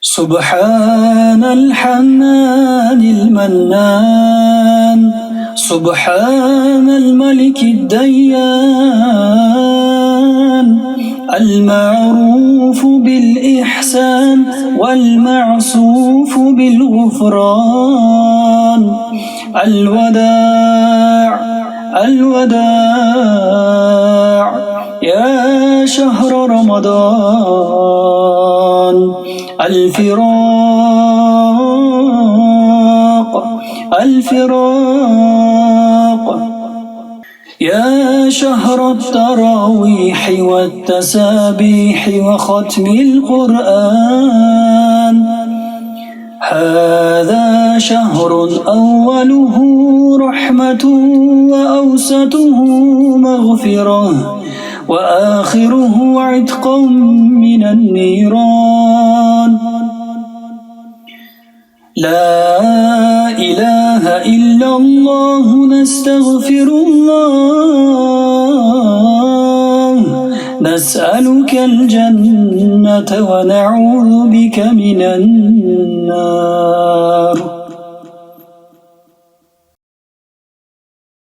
سبحان الحنان المنان، سبحان الملك الديان، المعروف بالإحسان والمعصوف بالغفران. الوداع الوداع يا شهر رمضان. الفراق الفراق يا شهر التراويح والتسابيح وختم القرآن. هذا شهر أوله رحمة وأوسطه مغفرة وآخره عتق من النيران. لا إله إلا الله نستغفر الله، نسألك الجنة ونعوذ بك من النار.